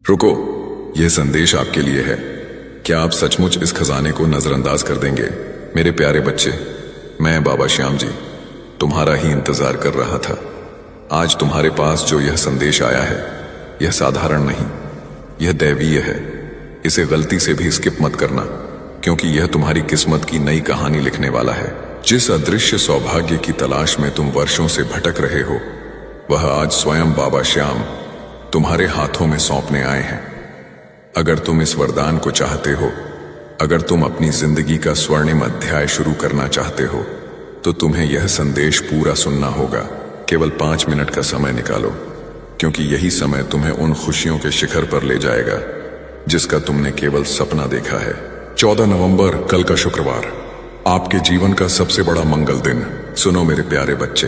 रुको, यह संदेश आपके लिए है। क्या आप सचमुच इस खजाने को नजरअंदाज कर देंगे? मेरे प्यारे बच्चे, मैं बाबा श्याम जी तुम्हारा ही इंतजार कर रहा था। आज तुम्हारे पास जो यह संदेश आया है, यह साधारण नहीं, यह दैवीय है। इसे गलती से भी स्किप मत करना, क्योंकि यह तुम्हारी किस्मत की नई कहानी लिखने वाला है। जिस अदृश्य सौभाग्य की तलाश में तुम वर्षों से भटक रहे हो, वह आज स्वयं बाबा श्याम तुम्हारे हाथों में सौंपने आए हैं। अगर तुम इस वरदान को चाहते हो, अगर तुम अपनी जिंदगी का स्वर्णिम अध्याय शुरू करना चाहते हो, तो तुम्हें यह संदेश पूरा सुनना होगा। केवल 5 मिनट का समय निकालो, क्योंकि यही समय तुम्हें उन खुशियों के शिखर पर ले जाएगा जिसका तुमने केवल सपना देखा है। 14 नवंबर, कल का शुक्रवार, आपके जीवन का सबसे बड़ा मंगल दिन। सुनो मेरे प्यारे बच्चे,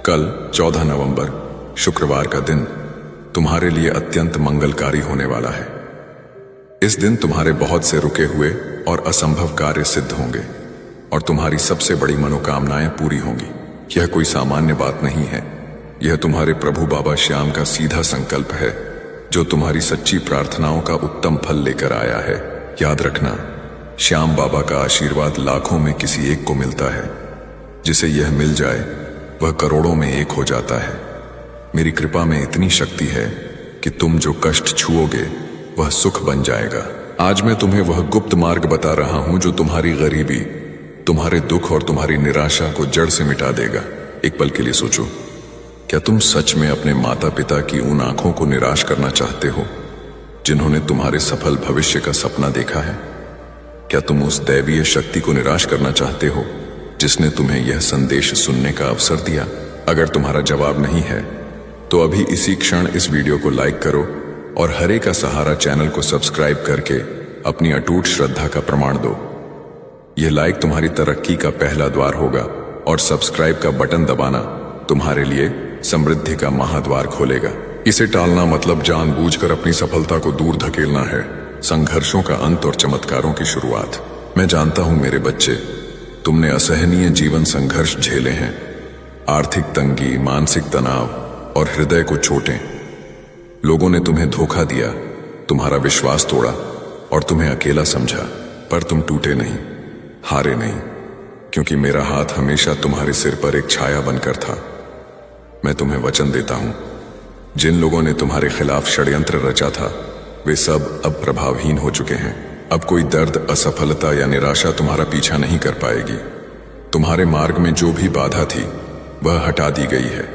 कल 14 नवंबर शुक्रवार का दिन तुम्हारे लिए अत्यंत मंगलकारी होने वाला है। इस दिन तुम्हारे बहुत से रुके हुए और असंभव कार्य सिद्ध होंगे और तुम्हारी सबसे बड़ी मनोकामनाएं पूरी होंगी। यह कोई सामान्य बात नहीं है, यह तुम्हारे प्रभु बाबा श्याम का सीधा संकल्प है, जो तुम्हारी सच्ची प्रार्थनाओं का उत्तम फल लेकर आया है। याद रखना, श्याम बाबा का आशीर्वाद लाखों में किसी एक को मिलता है। जिसे यह मिल जाए वह करोड़ों में एक हो जाता है। मेरी कृपा में इतनी शक्ति है कि तुम जो कष्ट छुओगे वह सुख बन जाएगा। आज मैं तुम्हें वह गुप्त मार्ग बता रहा हूं जो तुम्हारी गरीबी, तुम्हारे दुख और तुम्हारी निराशा को जड़ से मिटा देगा। एक पल के लिए सोचो, क्या तुम सच में अपने माता पिता की उन आंखों को निराश करना चाहते हो जिन्होंने तुम्हारे सफल भविष्य का सपना देखा है? क्या तुम उस दैवीय शक्ति को निराश करना चाहते हो जिसने तुम्हें यह संदेश सुनने का अवसर दिया? अगर तुम्हारा जवाब नहीं है तो अभी इसी क्षण इस वीडियो को लाइक करो और हरे का सहारा चैनल को सब्सक्राइब करके अपनी अटूट श्रद्धा का प्रमाण दो। यह लाइक तुम्हारी तरक्की का पहला द्वार होगा और सब्सक्राइब का बटन दबाना तुम्हारे लिए समृद्धि का महाद्वार खोलेगा। इसे टालना मतलब जानबूझकर अपनी सफलता को दूर धकेलना है, संघर्षों का अंत और चमत्कारों की शुरुआत। मैं जानता हूं मेरे बच्चे, तुमने असहनीय जीवन संघर्ष झेले हैं। आर्थिक तंगी, मानसिक तनाव और हृदय को चोटें। लोगों ने तुम्हें धोखा दिया, तुम्हारा विश्वास तोड़ा और तुम्हें अकेला समझा, पर तुम टूटे नहीं, हारे नहीं, क्योंकि मेरा हाथ हमेशा तुम्हारे सिर पर एक छाया बनकर था। मैं तुम्हें वचन देता हूं, जिन लोगों ने तुम्हारे खिलाफ षड्यंत्र रचा था, वे सब अब प्रभावहीन हो चुके हैं। अब कोई दर्द, असफलता या निराशा तुम्हारा पीछा नहीं कर पाएगी। तुम्हारे मार्ग में जो भी बाधा थी वह हटा दी गई है।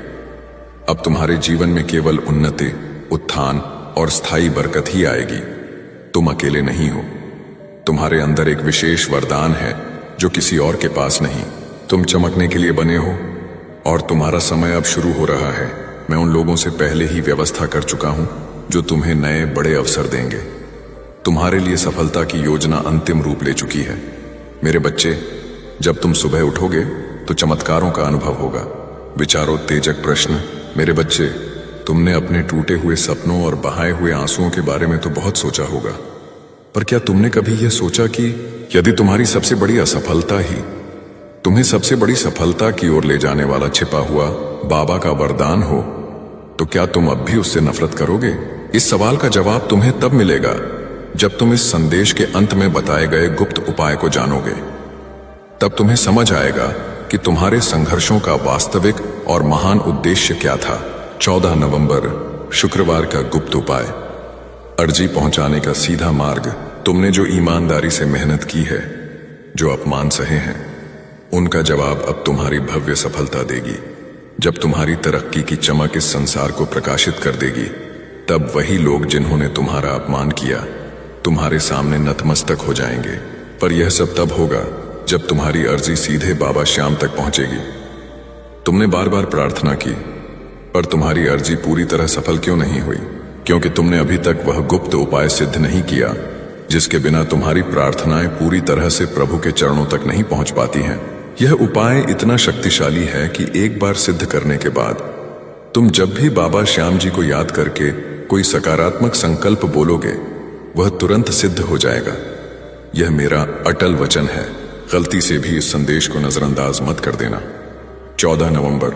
अब तुम्हारे जीवन में केवल उन्नति, उत्थान और स्थायी बरकत ही आएगी। तुम अकेले नहीं हो, तुम्हारे अंदर एक विशेष वरदान है जो किसी और के पास नहीं। तुम चमकने के लिए बने हो और तुम्हारा समय अब शुरू हो रहा है। मैं उन लोगों से पहले ही व्यवस्था कर चुका हूं जो तुम्हें नए बड़े अवसर देंगे। तुम्हारे लिए सफलता की योजना अंतिम रूप ले चुकी है। मेरे बच्चे, जब तुम सुबह उठोगे तो चमत्कारों का अनुभव होगा। विचारोत्तेजक प्रश्न। मेरे बच्चे, तुमने अपने टूटे हुए सपनों और बहाए हुए आंसुओं के बारे में तो बहुत सोचा होगा, पर क्या तुमने कभी यह सोचा कि यदि तुम्हारी सबसे बड़ी असफलता ही तुम्हें सबसे बड़ी सफलता की ओर ले जाने वाला छिपा हुआ बाबा का वरदान हो, तो क्या तुम अब भी उससे नफरत करोगे? इस सवाल का जवाब तुम्हें तब मिलेगा जब तुम इस संदेश के अंत में बताए गए गुप्त उपाय को जानोगे। तब तुम्हें समझ आएगा कि तुम्हारे संघर्षों का वास्तविक और महान उद्देश्य क्या था। 14 नवंबर शुक्रवार का गुप्त उपाय। अर्जी पहुंचाने का सीधा मार्ग। तुमने जो ईमानदारी से मेहनत की है, जो अपमान सहे हैं, उनका जवाब अब तुम्हारी भव्य सफलता देगी। जब तुम्हारी तरक्की की चमक इस संसार को प्रकाशित कर देगी, तब वही लोग जिन्होंने तुम्हारा अपमान किया तुम्हारे सामने नतमस्तक हो जाएंगे। पर यह सब तब होगा जब तुम्हारी अर्जी सीधे बाबा श्याम तक पहुंचेगी। तुमने बार बार प्रार्थना की, पर तुम्हारी अर्जी पूरी तरह सफल क्यों नहीं हुई? क्योंकि तुमने अभी तक वह गुप्त उपाय सिद्ध नहीं किया जिसके बिना तुम्हारी प्रार्थनाएं पूरी तरह से प्रभु के चरणों तक नहीं पहुंच पाती हैं। यह उपाय इतना शक्तिशाली है कि एक बार सिद्ध करने के बाद तुम जब भी बाबा श्याम जी को याद करके कोई सकारात्मक संकल्प बोलोगे, वह तुरंत सिद्ध हो जाएगा। यह मेरा अटल वचन है। गलती से भी इस संदेश को नजरअंदाज मत कर देना। 14 नवंबर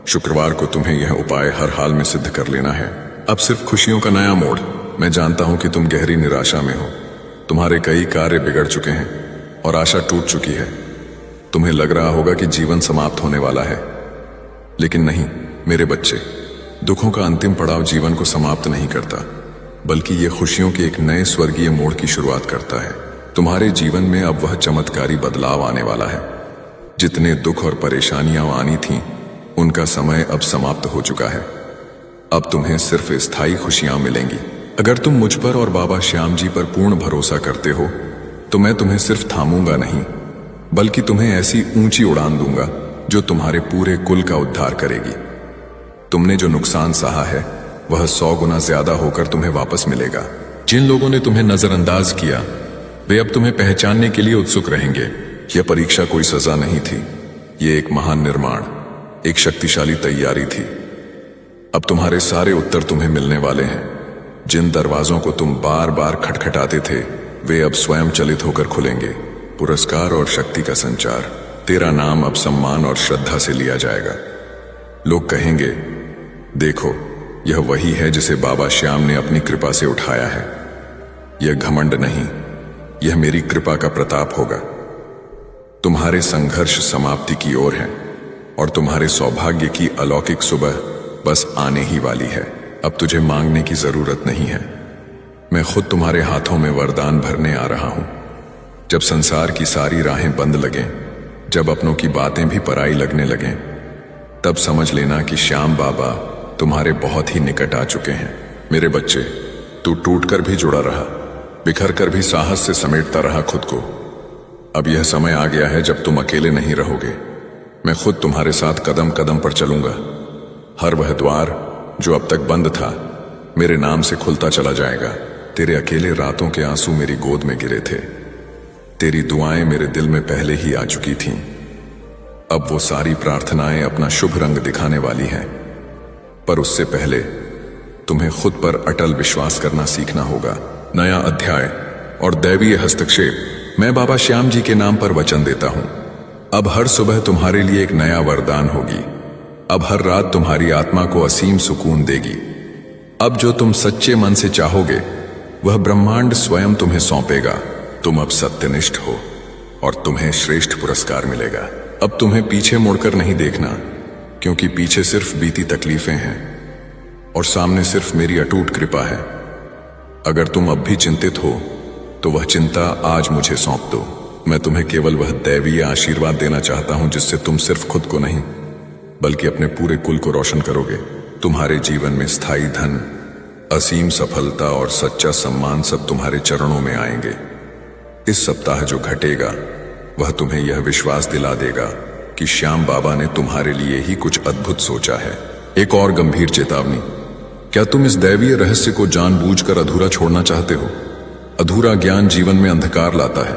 शुक्रवार को तुम्हें यह उपाय हर हाल में सिद्ध कर लेना है। अब सिर्फ खुशियों का नया मोड़। मैं जानता हूं कि तुम गहरी निराशा में हो। तुम्हारे कई कार्य बिगड़ चुके हैं और आशा टूट चुकी है। तुम्हें लग रहा होगा कि जीवन समाप्त होने वाला है, लेकिन नहीं मेरे बच्चे। दुखों का अंतिम पड़ाव जीवन को समाप्त नहीं करता, बल्कि ये खुशियों के एक नए स्वर्गीय मोड़ की शुरुआत करता है। तुम्हारे जीवन में अब वह चमत्कारी बदलाव आने वाला है। जितने दुख और परेशानियां आनी थीं, उनका समय अब समाप्त हो चुका है। अब तुम्हें सिर्फ स्थायी खुशियां मिलेंगी। अगर तुम मुझ पर और बाबा श्याम जी पर पूर्ण भरोसा करते हो, तो मैं तुम्हें सिर्फ थामूंगा नहीं, बल्कि तुम्हें ऐसी ऊंची उड़ान दूंगा जो तुम्हारे पूरे कुल का उद्धार करेगी। तुमने जो नुकसान सहा है, वह 100 गुना ज्यादा होकर तुम्हें वापस मिलेगा। जिन लोगों ने तुम्हें नजरअंदाज किया, वे अब तुम्हें पहचानने के लिए उत्सुक रहेंगे। यह परीक्षा कोई सजा नहीं थी, ये एक महान निर्माण, एक शक्तिशाली तैयारी थी। अब तुम्हारे सारे उत्तर तुम्हें मिलने वाले हैं। जिन दरवाजों को तुम बार बार खटखटाते थे, वे अब स्वयं चलित होकर खुलेंगे। पुरस्कार और शक्ति का संचार। तेरा नाम अब सम्मान और श्रद्धा से लिया जाएगा। लोग कहेंगे, देखो, यह वही है जिसे बाबा श्याम ने अपनी कृपा से उठाया है। यह घमंड नहीं, यह मेरी कृपा का प्रताप होगा। तुम्हारे संघर्ष समाप्ति की ओर है और तुम्हारे सौभाग्य की अलौकिक सुबह बस आने ही वाली है। अब तुझे मांगने की जरूरत नहीं है। मैं खुद तुम्हारे हाथों में वरदान भरने आ रहा हूं। जब संसार की सारी राहें बंद लगें, जब अपनों की बातें भी पराई लगने लगें, तब समझ लेना कि श्याम बाबा तुम्हारे बहुत ही निकट आ चुके हैं। मेरे बच्चे, तू टूटकर भी जुड़ा रहा, बिखर कर भी साहस से समेटता रहा खुद को। अब यह समय आ गया है जब तुम अकेले नहीं रहोगे। मैं खुद तुम्हारे साथ कदम कदम पर चलूंगा। हर वह द्वार जो अब तक बंद था, मेरे नाम से खुलता चला जाएगा। तेरे अकेले रातों के आंसू मेरी गोद में गिरे थे। तेरी दुआएं मेरे दिल में पहले ही आ चुकी थीं। अब वो सारी प्रार्थनाएं अपना शुभ रंग दिखाने वाली हैं। पर उससे पहले तुम्हें खुद पर अटल विश्वास करना सीखना होगा। नया अध्याय और दैवीय हस्तक्षेप। मैं बाबा श्याम जी के नाम पर वचन देता हूं, अब हर सुबह तुम्हारे लिए एक नया वरदान होगी। अब हर रात तुम्हारी आत्मा को असीम सुकून देगी। अब जो तुम सच्चे मन से चाहोगे, वह ब्रह्मांड स्वयं तुम्हें सौंपेगा। तुम अब सत्यनिष्ठ हो और तुम्हें श्रेष्ठ पुरस्कार मिलेगा। अब तुम्हें पीछे मुड़कर नहीं देखना, क्योंकि पीछे सिर्फ बीती तकलीफें हैं और सामने सिर्फ मेरी अटूट कृपा है। अगर तुम अब भी चिंतित हो, तो वह चिंता आज मुझे सौंप दो। मैं तुम्हें केवल वह दैवीय आशीर्वाद देना चाहता हूं जिससे तुम सिर्फ खुद को नहीं, बल्कि अपने पूरे कुल को रोशन करोगे। तुम्हारे जीवन में स्थायी धन, असीम सफलता और सच्चा सम्मान सब तुम्हारे चरणों में आएंगे। इस सप्ताह जो घटेगा, वह तुम्हें यह विश्वास दिला देगा कि श्याम बाबा ने तुम्हारे लिए ही कुछ अद्भुत सोचा है। एक और गंभीर चेतावनी, क्या तुम इस दैवीय रहस्य को जानबूझकर अधूरा छोड़ना चाहते हो? अधूरा ज्ञान जीवन में अंधकार लाता है।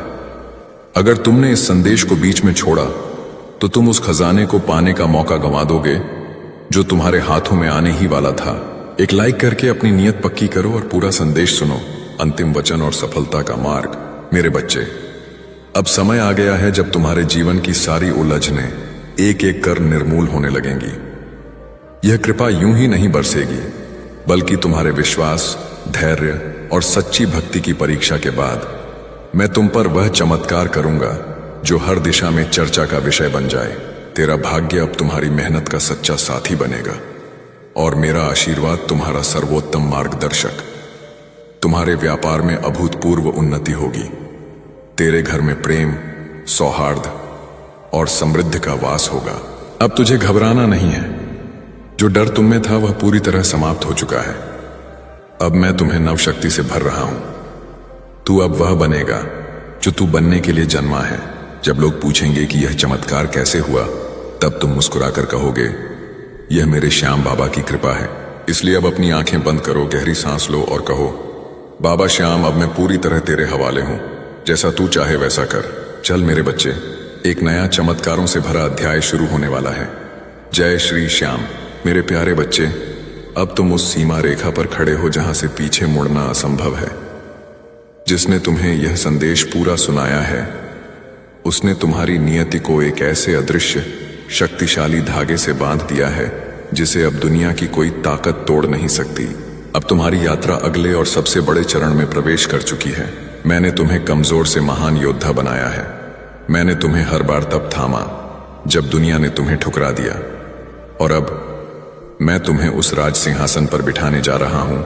अगर तुमने इस संदेश को बीच में छोड़ा, तो तुम उस खजाने को पाने का मौका गंवा दोगे जो तुम्हारे हाथों में आने ही वाला था। एक लाइक करके अपनी नीयत पक्की करो और पूरा संदेश सुनो। अंतिम वचन और सफलता का मार्ग। मेरे बच्चे, अब समय आ गया है जब तुम्हारे जीवन की सारी उलझनें एक एक कर निर्मूल होने लगेंगी। यह कृपा यूं ही नहीं बरसेगी, बल्कि तुम्हारे विश्वास, धैर्य और सच्ची भक्ति की परीक्षा के बाद मैं तुम पर वह चमत्कार करूंगा जो हर दिशा में चर्चा का विषय बन जाए। तेरा भाग्य अब तुम्हारी मेहनत का सच्चा साथी बनेगा और मेरा आशीर्वाद तुम्हारा सर्वोत्तम मार्गदर्शक। तुम्हारे व्यापार में अभूतपूर्व उन्नति होगी। तेरे घर में प्रेम, सौहार्द और समृद्धि का वास होगा। अब तुझे घबराना नहीं है। जो डर तुम में था, वह पूरी तरह समाप्त हो चुका है। अब मैं तुम्हें नव शक्ति से भर रहा हूं। तू अब वह बनेगा जो तू बनने के लिए जन्मा है। जब लोग पूछेंगे कि यह चमत्कार कैसे हुआ, तब तुम मुस्कुराकर कहोगे, यह मेरे श्याम बाबा की कृपा है। इसलिए अब अपनी आंखें बंद करो, गहरी सांस लो और कहो, बाबा श्याम, अब मैं पूरी तरह तेरे हवाले हूं। जैसा तू चाहे वैसा कर। चल मेरे बच्चे, एक नया चमत्कारों से भरा अध्याय शुरू होने वाला है। जय श्री श्याम। मेरे प्यारे बच्चे, अब तुम उस सीमा रेखा पर खड़े हो जहां से पीछे मुड़ना असंभव है। जिसने तुम्हें यह संदेश पूरा सुनाया है, उसने तुम्हारी नियति को एक ऐसे अदृश्य शक्तिशाली धागे से बांध दिया है जिसे अब दुनिया की कोई ताकत तोड़ नहीं सकती। अब तुम्हारी यात्रा अगले और सबसे बड़े चरण में प्रवेश कर चुकी है। मैंने तुम्हें कमजोर से महान योद्धा बनाया है। मैंने तुम्हें हर बार तब थामा जब दुनिया ने तुम्हें ठुकरा दिया, और अब मैं तुम्हें उस राज सिंहासन पर बिठाने जा रहा हूं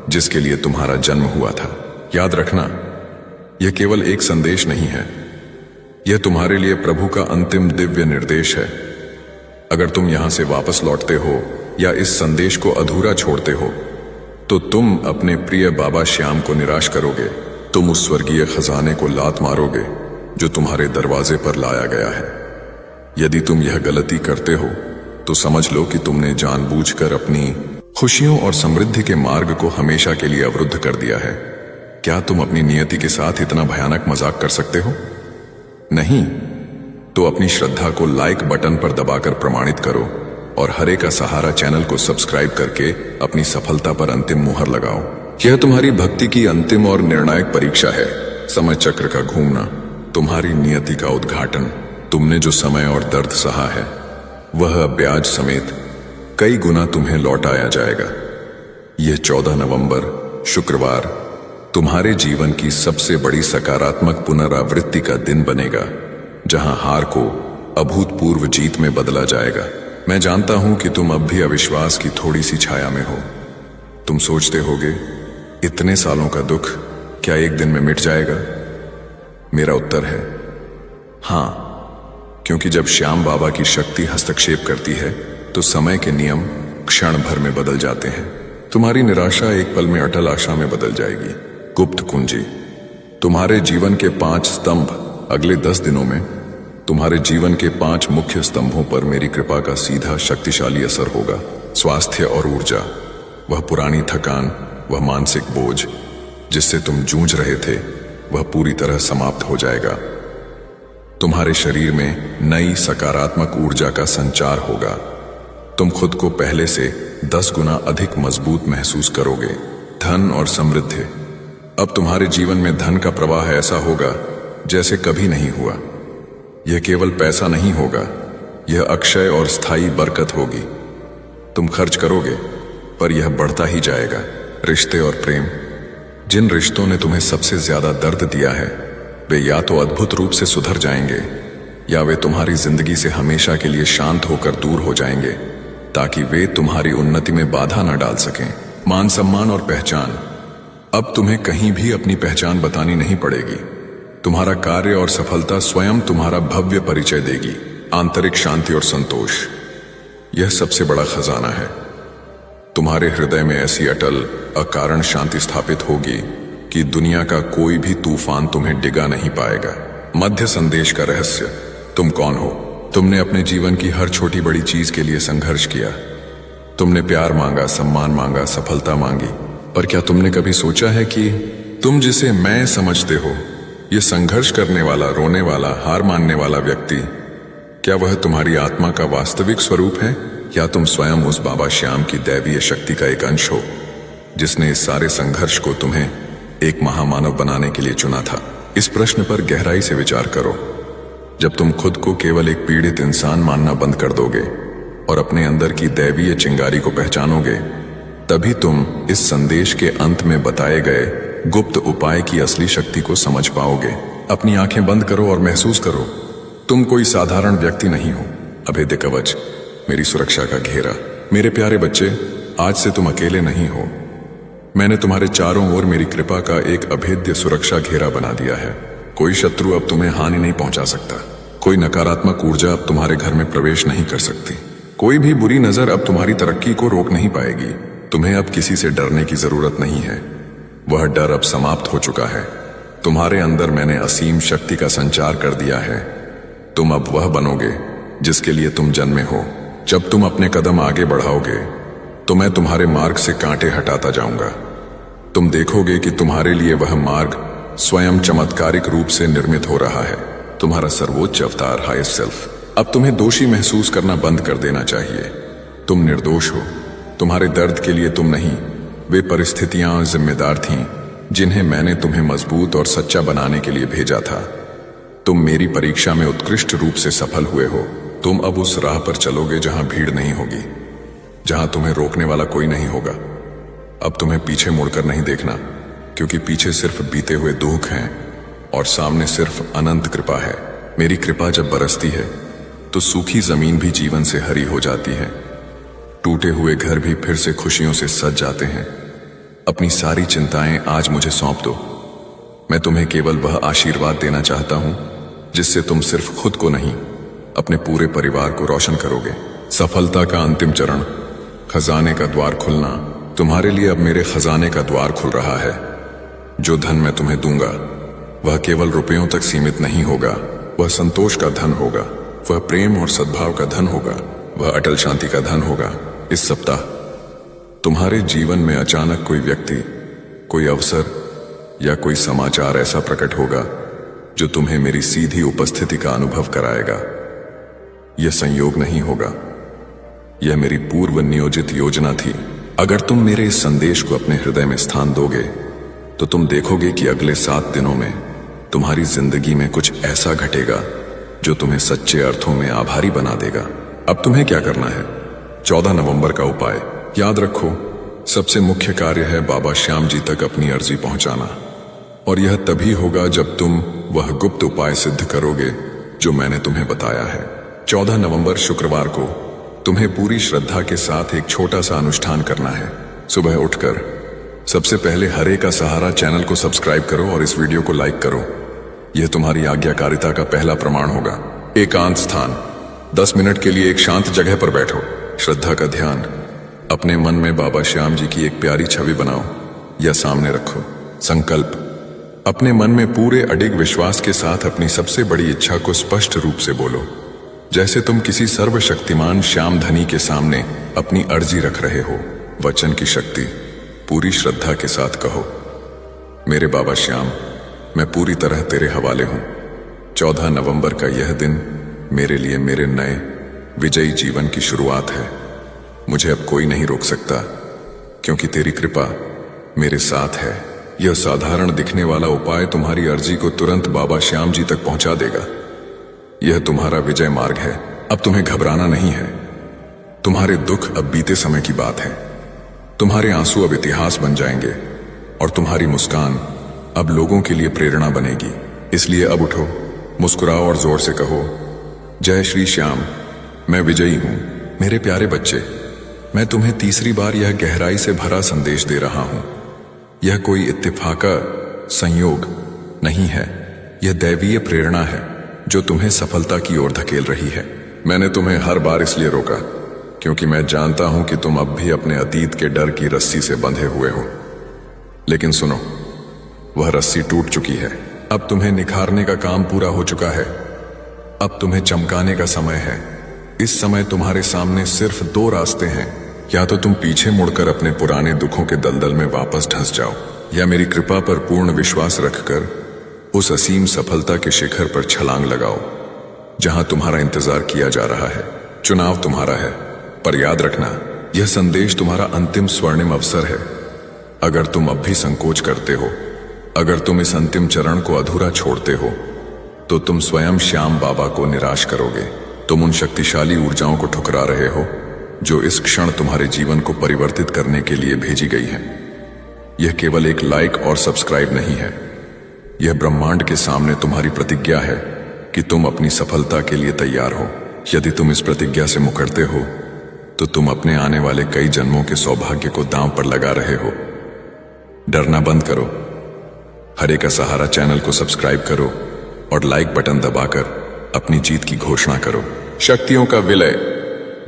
जिसके लिए तुम्हारा जन्म हुआ था। याद रखना, यह केवल एक संदेश नहीं है, यह तुम्हारे लिए प्रभु का अंतिम दिव्य निर्देश है। अगर तुम यहां से वापस लौटते हो या इस संदेश को अधूरा छोड़ते हो तो तुम अपने प्रिय बाबा श्याम को निराश करोगे। तुम उस स्वर्गीय खजाने को लात मारोगे जो तुम्हारे दरवाजे पर लाया गया है। यदि तुम यह गलती करते हो तो समझ लो कि तुमने जानबूझकर अपनी खुशियों और समृद्धि के मार्ग को हमेशा के लिए अवरुद्ध कर दिया है। क्या तुम अपनी नियति के साथ इतना भयानक मजाक कर सकते हो? नहीं तो अपनी श्रद्धा को लाइक बटन पर दबाकर प्रमाणित करो और हरे का सहारा चैनल को सब्सक्राइब करके अपनी सफलता पर अंतिम मुहर लगाओ। यह तुम्हारी भक्ति की अंतिम और निर्णायक परीक्षा है। समय चक्र का घूमना, तुम्हारी नियति का उद्घाटन। तुमने जो समय और दर्द सहा है वह ब्याज समेत कई गुना तुम्हें लौटाया जाएगा। यह 14 नवंबर शुक्रवार तुम्हारे जीवन की सबसे बड़ी सकारात्मक पुनरावृत्ति का दिन बनेगा, जहां हार को अभूतपूर्व जीत में बदला जाएगा। मैं जानता हूं कि तुम अब भी अविश्वास की थोड़ी सी छाया में हो। तुम सोचते होगे, इतने सालों का दुख क्या एक दिन में मिट जाएगा? मेरा उत्तर है हां, क्योंकि जब श्याम बाबा की शक्ति हस्तक्षेप करती है तो समय के नियम क्षण भर में बदल जाते हैं। तुम्हारी निराशा एक पल में अटल आशा में बदल जाएगी। गुप्त कुंजी, तुम्हारे जीवन के 5 स्तंभ। अगले 10 दिनों में तुम्हारे जीवन के 5 मुख्य स्तंभों पर मेरी कृपा का सीधा शक्तिशाली असर होगा। स्वास्थ्य और ऊर्जा, वह पुरानी थकान, वह मानसिक बोझ जिससे तुम जूझ रहे थे, वह पूरी तरह समाप्त हो जाएगा। तुम्हारे शरीर में नई सकारात्मक ऊर्जा का संचार होगा। तुम खुद को पहले से 10 गुना अधिक मजबूत महसूस करोगे। धन और समृद्धि, अब तुम्हारे जीवन में धन का प्रवाह ऐसा होगा जैसे कभी नहीं हुआ। यह केवल पैसा नहीं होगा, यह अक्षय और स्थायी बरकत होगी। तुम खर्च करोगे पर यह बढ़ता ही जाएगा। रिश्ते और प्रेम, जिन रिश्तों ने तुम्हें सबसे ज्यादा दर्द दिया है वे या तो अद्भुत रूप से सुधर जाएंगे या वे तुम्हारी जिंदगी से हमेशा के लिए शांत होकर दूर हो जाएंगे, ताकि वे तुम्हारी उन्नति में बाधा न डाल सकें। मान सम्मान और पहचान, अब तुम्हें कहीं भी अपनी पहचान बतानी नहीं पड़ेगी। तुम्हारा कार्य और सफलता स्वयं तुम्हारा भव्य परिचय देगी। आंतरिक शांति और संतोष, यह सबसे बड़ा खजाना है। तुम्हारे हृदय में ऐसी अटल अकारण शांति स्थापित होगी कि दुनिया का कोई भी तूफान तुम्हें डिगा नहीं पाएगा। मध्य संदेश का रहस्य, तुम कौन हो? तुमने अपने जीवन की हर छोटी बड़ी चीज के लिए संघर्ष किया। तुमने प्यार मांगा, सम्मान मांगा, सफलता मांगी, पर क्या तुमने कभी सोचा है कि तुम जिसे मैं समझते हो, यह संघर्ष करने वाला, रोने वाला, हार मानने वाला व्यक्ति, क्या वह तुम्हारी आत्मा का वास्तविक स्वरूप है, या तुम स्वयं उस बाबा श्याम की दैवीय शक्ति का एक अंश हो जिसने इस सारे संघर्ष को तुम्हें एक महामानव बनाने के लिए चुना था? इस प्रश्न पर गहराई से विचार करो। जब तुम खुद को केवल एक पीड़ित इंसान मानना बंद कर दोगे और अपने अंदर की दैवीय चिंगारी को पहचानोगे, तभी तुम इस संदेश के अंत में बताए गए गुप्त उपाय की असली शक्ति को समझ पाओगे। अपनी आंखें बंद करो और महसूस करो, तुम कोई साधारण व्यक्ति नहीं हो। अभेद्य कवच, मेरी सुरक्षा का घेरा। मेरे प्यारे बच्चे, आज से तुम अकेले नहीं हो। मैंने तुम्हारे चारों ओर मेरी कृपा का एक अभेद्य सुरक्षा घेरा बना दिया है। कोई शत्रु अब तुम्हें हानि नहीं पहुंचा सकता। कोई नकारात्मक ऊर्जा अब तुम्हारे घर में प्रवेश नहीं कर सकती। कोई भी बुरी नजर अब तुम्हारी तरक्की को रोक नहीं पाएगी। तुम्हें अब किसी से डरने की जरूरत नहीं है। वह डर अब समाप्त हो चुका है। तुम्हारे अंदर मैंने असीम शक्ति का संचार कर दिया है। तुम अब वह बनोगे जिसके लिए तुम जन्मे हो। जब तुम अपने कदम आगे बढ़ाओगे तो मैं तुम्हारे मार्ग से कांटे हटाता जाऊंगा। तुम देखोगे कि तुम्हारे लिए वह मार्ग स्वयं चमत्कारिक रूप से निर्मित हो रहा है। तुम्हारा सर्वोच्च अवतार, हाईएस्ट सेल्फ। अब तुम्हें दोषी महसूस करना बंद कर देना चाहिए। तुम निर्दोष हो। तुम्हारे दर्द के लिए तुम नहीं, वे परिस्थितियां जिम्मेदार थीं जिन्हें मैंने तुम्हें मजबूत और सच्चा बनाने के लिए भेजा था। तुम मेरी परीक्षा में उत्कृष्ट रूप से सफल हुए हो। तुम अब उस राह पर चलोगे जहां भीड़ नहीं होगी, जहां तुम्हें रोकने वाला कोई नहीं होगा। अब तुम्हें पीछे मुड़कर नहीं देखना, क्योंकि पीछे सिर्फ बीते हुए दुख हैं और सामने सिर्फ अनंत कृपा है। मेरी कृपा जब बरसती है तो सूखी जमीन भी जीवन से हरी हो जाती है, टूटे हुए घर भी फिर से खुशियों से सज जाते हैं। अपनी सारी चिंताएं आज मुझे सौंप दो। मैं तुम्हें केवल वह आशीर्वाद देना चाहता हूं जिससे तुम सिर्फ खुद को नहीं, अपने पूरे परिवार को रोशन करोगे। सफलता का अंतिम चरण, खजाने का द्वार खुलना। तुम्हारे लिए अब मेरे खजाने का द्वार खुल रहा है। जो धन मैं तुम्हें दूंगा वह केवल रुपयों तक सीमित नहीं होगा, वह संतोष का धन होगा, वह प्रेम और सद्भाव का धन होगा, वह अटल शांति का धन होगा। इस सप्ताह तुम्हारे जीवन में अचानक कोई व्यक्ति, कोई अवसर या कोई समाचार ऐसा प्रकट होगा जो तुम्हें मेरी सीधी उपस्थिति का अनुभव कराएगा। यह संयोग नहीं होगा, यह मेरी पूर्व नियोजित योजना थी। अगर तुम मेरे इस संदेश को अपने हृदय में स्थान दोगे तो तुम देखोगे कि अगले 7 दिनों में तुम्हारी जिंदगी में कुछ ऐसा घटेगा जो तुम्हें सच्चे अर्थों में आभारी बना देगा। अब तुम्हें क्या करना है? 14 नवंबर का उपाय याद रखो। सबसे मुख्य कार्य है बाबा श्याम जी तक अपनी अर्जी पहुंचाना, और यह तभी होगा जब तुम वह गुप्त उपाय सिद्ध करोगे जो मैंने तुम्हें बताया है। 14 नवंबर शुक्रवार को तुम्हें पूरी श्रद्धा के साथ एक छोटा सा अनुष्ठान करना है। सुबह उठकर सबसे पहले हरे का सहारा चैनल को सब्सक्राइब करो और इस वीडियो को लाइक करो। यह तुम्हारी आज्ञाकारिता का पहला प्रमाण होगा। एकांत स्थान, 10 मिनट के लिए एक शांत जगह पर बैठो। श्रद्धा का ध्यान, अपने मन में बाबा श्याम जी की एक प्यारी छवि बनाओ या सामने रखो। संकल्प, अपने मन में पूरे अडिग विश्वास के साथ अपनी सबसे बड़ी इच्छा को स्पष्ट रूप से बोलो, जैसे तुम किसी सर्वशक्तिमान श्याम धनी के सामने अपनी अर्जी रख रहे हो। वचन की शक्ति, पूरी श्रद्धा के साथ कहो, मेरे बाबा श्याम, मैं पूरी तरह तेरे हवाले हूं। 14 नवंबर का यह दिन मेरे लिए मेरे नए विजयी जीवन की शुरुआत है। मुझे अब कोई नहीं रोक सकता, क्योंकि तेरी कृपा मेरे साथ है। यह साधारण दिखने वाला उपाय तुम्हारी अर्जी को तुरंत बाबा श्याम जी तक पहुंचा देगा। यह तुम्हारा विजय मार्ग है। अब तुम्हें घबराना नहीं है। तुम्हारे दुख अब बीते समय की बात है। तुम्हारे आंसू अब इतिहास बन जाएंगे और तुम्हारी मुस्कान अब लोगों के लिए प्रेरणा बनेगी। इसलिए अब उठो, मुस्कुराओ और जोर से कहो, जय श्री श्याम, मैं विजयी हूं। मेरे प्यारे बच्चे, मैं तुम्हें तीसरी बार यह गहराई से भरा संदेश दे रहा हूं। यह कोई इत्तेफाका संयोग नहीं है, यह दैवीय प्रेरणा है जो तुम्हें सफलता की ओर धकेल रही है। मैंने तुम्हें हर बार इसलिए रोका क्योंकि मैं जानता हूं कि तुम अब भी अपने अतीत के डर की रस्सी से बंधे हुए हो। लेकिन सुनो, वह रस्सी टूट चुकी है। अब तुम्हें निखारने का काम पूरा हो चुका है। अब तुम्हें चमकाने का समय है। इस समय तुम्हारे सामने सिर्फ 2 रास्ते हैं। या तो तुम पीछे मुड़कर अपने पुराने दुखों के दलदल में वापस धंस जाओ, या मेरी कृपा पर पूर्ण विश्वास रखकर उस असीम सफलता के शिखर पर छलांग लगाओ जहां तुम्हारा इंतजार किया जा रहा है। चुनाव तुम्हारा है, पर याद रखना, यह संदेश तुम्हारा अंतिम स्वर्णिम अवसर है। अगर तुम अब भी संकोच करते हो, अगर तुम इस अंतिम चरण को अधूरा छोड़ते हो, तो तुम स्वयं श्याम बाबा को निराश करोगे। तुम उन शक्तिशाली ऊर्जाओं को ठुकरा रहे हो जो इस क्षण तुम्हारे जीवन को परिवर्तित करने के लिए भेजी गई हैं। यह केवल एक लाइक और सब्सक्राइब नहीं है, यह ब्रह्मांड के सामने तुम्हारी प्रतिज्ञा है कि तुम अपनी सफलता के लिए तैयार हो। यदि तुम इस प्रतिज्ञा से मुकरते हो तो तुम अपने आने वाले कई जन्मों के सौभाग्य को दांव पर लगा रहे हो। डरना बंद करो, हरे का सहारा चैनल को सब्सक्राइब करो और लाइक बटन दबाकर अपनी जीत की घोषणा करो। शक्तियों का विलय,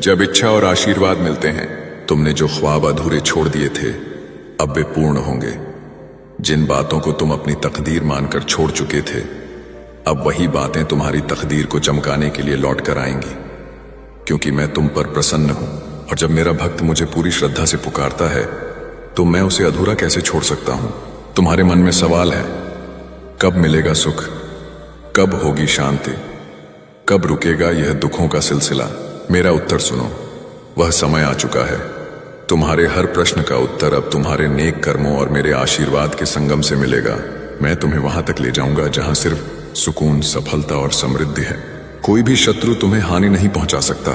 जब इच्छा और आशीर्वाद मिलते हैं, तुमने जो ख्वाब अधूरे छोड़ दिए थे अब वे पूर्ण होंगे। जिन बातों को तुम अपनी तकदीर मानकर छोड़ चुके थे, अब वही बातें तुम्हारी तकदीर को चमकाने के लिए लौट कर आएंगी, क्योंकि मैं तुम पर प्रसन्न हूं। और जब मेरा भक्त मुझे पूरी श्रद्धा से पुकारता है तो मैं उसे अधूरा कैसे छोड़ सकता हूं। तुम्हारे मन में सवाल है, कब मिलेगा सुख, कब होगी शांति, कब रुकेगा यह दुखों का सिलसिला। मेरा उत्तर सुनो, वह समय आ चुका है। तुम्हारे हर प्रश्न का उत्तर अब तुम्हारे नेक कर्मों और मेरे आशीर्वाद के संगम से मिलेगा। मैं तुम्हें वहां तक ले जाऊंगा जहां सिर्फ सुकून, सफलता और समृद्धि है। कोई भी शत्रु तुम्हें हानि नहीं पहुंचा सकता,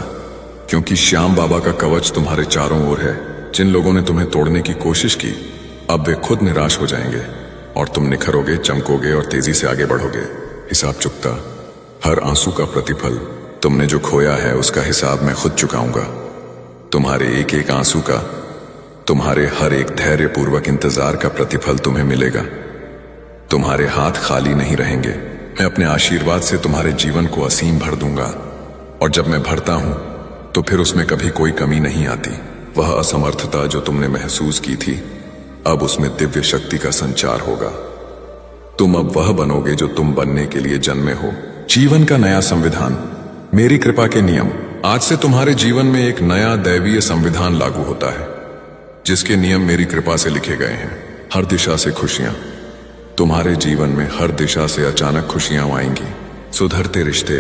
क्योंकि श्याम बाबा का कवच तुम्हारे चारों ओर है। जिन लोगों ने तुम्हें तोड़ने की कोशिश की, अब वे खुद निराश हो जाएंगे और तुम निखरोगे, चमकोगे और तेजी से आगे बढ़ोगे। हिसाब चुकता, हर आंसू का प्रतिफल, तुमने जो खोया है उसका हिसाब मैं खुद चुकाऊंगा। तुम्हारे एक एक आंसू का, तुम्हारे हर एक धैर्यपूर्वक इंतजार का प्रतिफल तुम्हें मिलेगा। तुम्हारे हाथ खाली नहीं रहेंगे। मैं अपने आशीर्वाद से तुम्हारे जीवन को असीम भर दूंगा, और जब मैं भरता हूं तो फिर उसमें कभी कोई कमी नहीं आती। वह असमर्थता जो तुमने महसूस की थी, अब उसमें दिव्य शक्ति का संचार होगा। तुम अब वह बनोगे जो तुम बनने के लिए जन्मे हो। जीवन का नया संविधान, मेरी कृपा के नियम। आज से तुम्हारे जीवन में एक नया दैवीय संविधान लागू होता है, जिसके नियम मेरी कृपा से लिखे गए हैं। हर दिशा से खुशियां, तुम्हारे जीवन में हर दिशा से अचानक खुशियां आएंगी। सुधरते रिश्ते,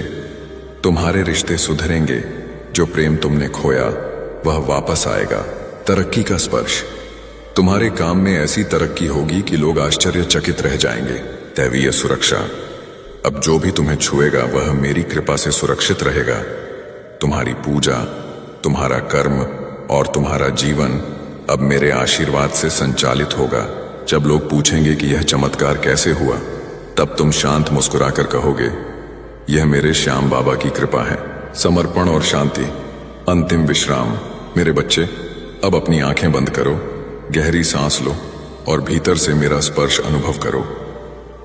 तुम्हारे रिश्ते सुधरेंगे। जो प्रेम तुमने खोया वह वापस आएगा। तरक्की का स्पर्श, तुम्हारे काम में ऐसी तरक्की होगी कि लोग आश्चर्यचकित रह जाएंगे। दैवीय सुरक्षा, अब जो भी तुम्हें छुएगा वह मेरी कृपा से सुरक्षित रहेगा। तुम्हारी पूजा, तुम्हारा कर्म और तुम्हारा जीवन अब मेरे आशीर्वाद से संचालित होगा। जब लोग पूछेंगे कि यह चमत्कार कैसे हुआ, तब तुम शांत मुस्कुराकर कहोगे, यह मेरे श्याम बाबा की कृपा है। समर्पण और शांति, अंतिम विश्राम। मेरे बच्चे, अब अपनी आंखें बंद करो, गहरी सांस लो और भीतर से मेरा स्पर्श अनुभव करो।